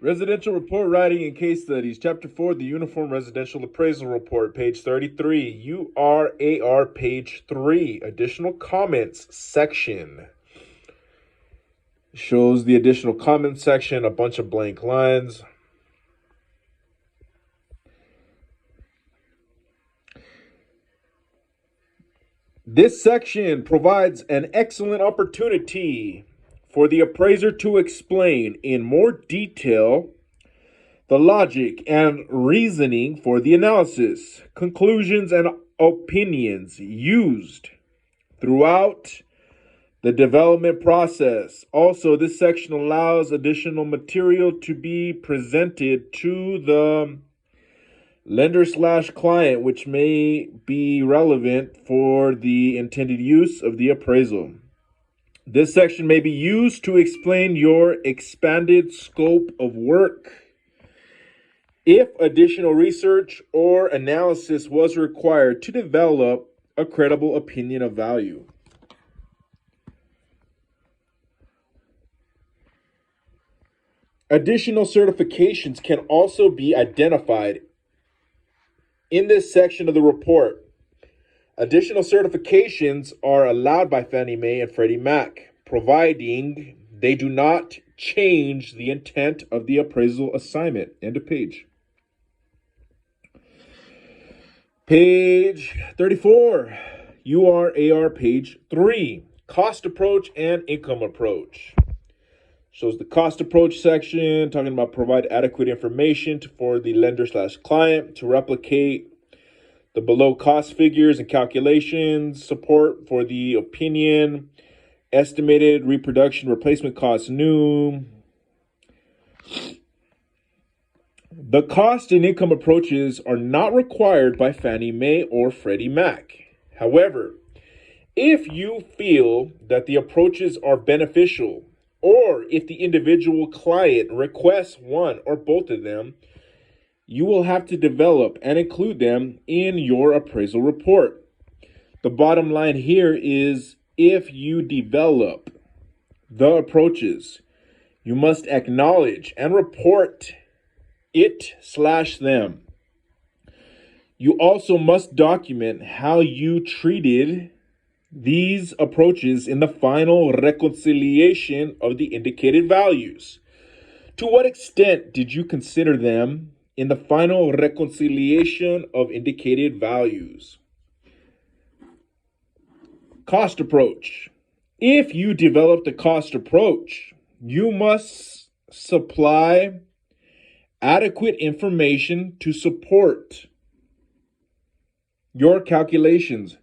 Residential Report Writing and Case Studies, Chapter 4, the Uniform Residential Appraisal Report, page 33, URAR, page 3, Additional Comments section. Shows the additional comments section, a bunch of blank lines. This section provides an excellent opportunity for the appraiser to explain in more detail the logic and reasoning for the analysis, conclusions, and opinions used throughout the development process. Also, this section allows additional material to be presented to the lender/client, which may be relevant for the intended use of the appraisal. This section may be used to explain your expanded scope of work. If additional research or analysis was required to develop a credible opinion of value. Additional certifications can also be identified in this section of the report. Additional certifications are allowed by Fannie Mae and Freddie Mac, providing they do not change the intent of the appraisal assignment. End of page. Page 34, URAR, page 3, Cost Approach and Income Approach. Shows the cost approach section, talking about provide adequate information for the lender/client to replicate the below cost figures and calculations, support for the opinion, estimated reproduction replacement cost new. The cost and income approaches are not required by Fannie Mae or Freddie Mac. However, if you feel that the approaches are beneficial, or if the individual client requests one or both of them, you will have to develop and include them in your appraisal report. The bottom line here is if you develop the approaches, you must acknowledge and report it/them. You also must document how you treated these approaches in the final reconciliation of the indicated values. To what extent did you consider them in the final reconciliation of indicated values? Cost approach. If you develop the cost approach, you must supply adequate information to support your calculations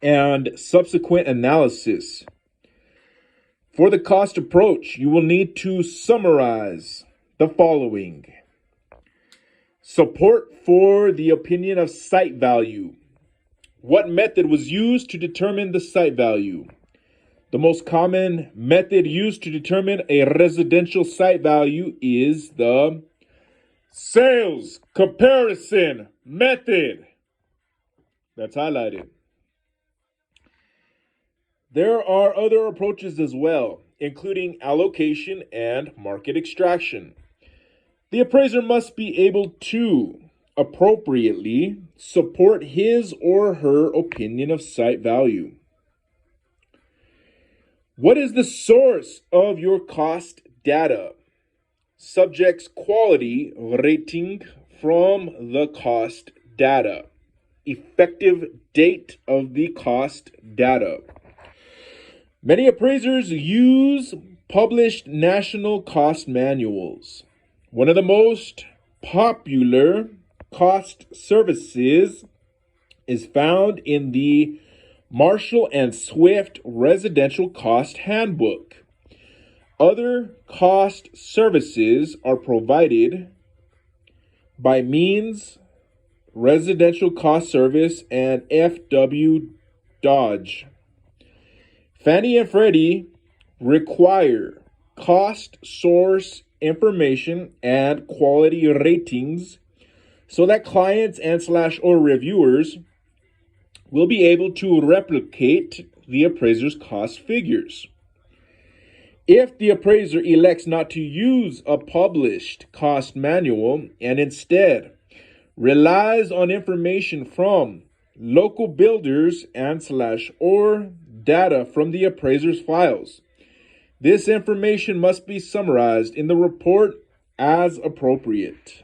and subsequent analysis. For the cost approach, you will need to summarize the following. Support for the opinion of site value. What method was used to determine the site value? The most common method used to determine a residential site value is the sales comparison method. That's highlighted. There are other approaches as well, including allocation and market extraction. The appraiser must be able to appropriately support his or her opinion of site value. What is the source of your cost data? Subject's quality rating from the cost data. Effective date of the cost data. Many appraisers use published national cost manuals. One of the most popular cost services is found in the Marshall and Swift Residential Cost Handbook. Other cost services are provided by Means Residential Cost Service and F.W. Dodge. Fannie and Freddie require cost source information and quality ratings so that clients and/or reviewers will be able to replicate the appraiser's cost figures. If the appraiser elects not to use a published cost manual and instead relies on information from local builders and / or data from the appraiser's files, this information must be summarized in the report as appropriate.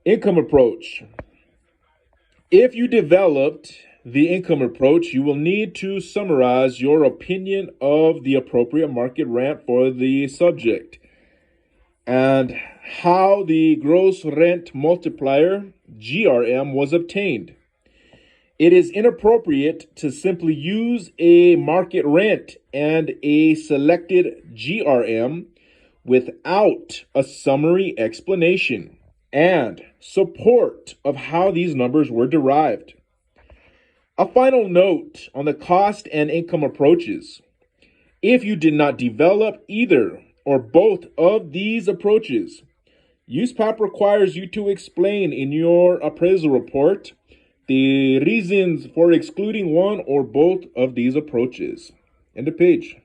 Income approach. If you developed the income approach, you will need to summarize your opinion of the appropriate market rent for the subject and how the gross rent multiplier, GRM, was obtained. It is inappropriate to simply use a market rent and a selected GRM without a summary explanation and support of how these numbers were derived. A final note on the cost and income approaches. If you did not develop either or both of these approaches, USPAP requires you to explain in your appraisal report the reasons for excluding one or both of these approaches. End of page.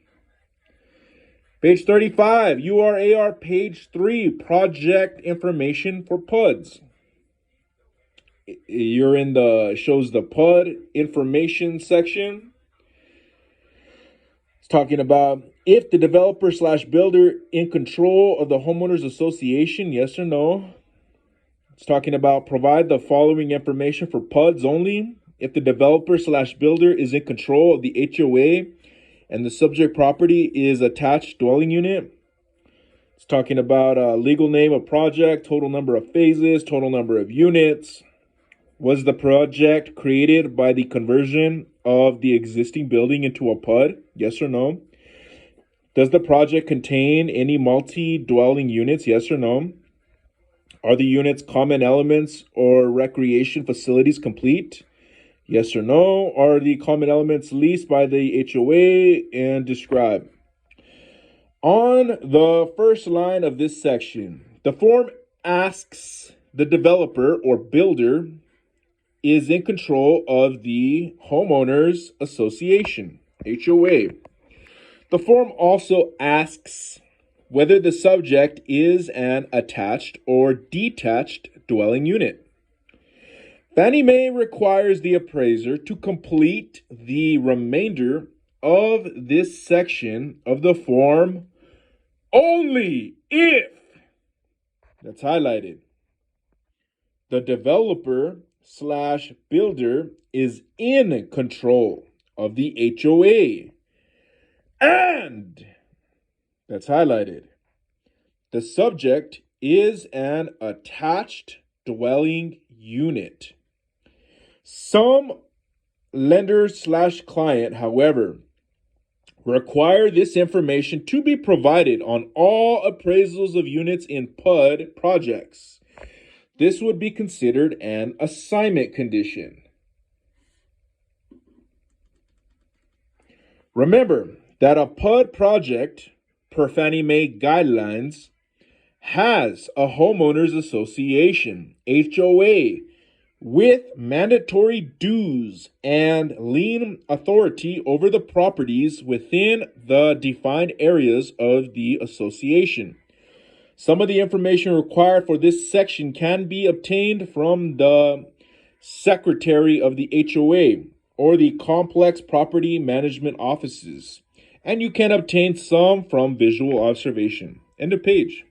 Page 35, URAR page 3, project information for PUDs. You're in shows the PUD information section. It's talking about if the developer / builder in control of the homeowners association, yes or no. It's talking about provide the following information for PUDs only. If the developer / builder is in control of the HOA and the subject property is attached dwelling unit. It's talking about legal name of project, total number of phases, total number of units. Was the project created by the conversion of the existing building into a PUD? Yes or no? Does the project contain any multi-dwelling units? Yes or no? Are the units common elements or recreation facilities complete? Yes or no? Are the common elements leased by the HOA and describe? On the first line of this section, the form asks the developer or builder is in control of the homeowners association, HOA. The form also asks whether the subject is an attached or detached dwelling unit. Fannie Mae requires the appraiser to complete the remainder of this section of the form only if, that's highlighted, the developer / builder is in control of the HOA and, that's highlighted, the subject is an attached dwelling unit. Some lenders / client, however, require this information to be provided on all appraisals of units in PUD projects. This would be considered an assignment condition. Remember that a PUD project, per Fannie Mae guidelines, has a homeowners association, HOA, with mandatory dues and lien authority over the properties within the defined areas of the association. Some of the information required for this section can be obtained from the secretary of the HOA or the complex property management offices, and you can obtain some from visual observation. End of page.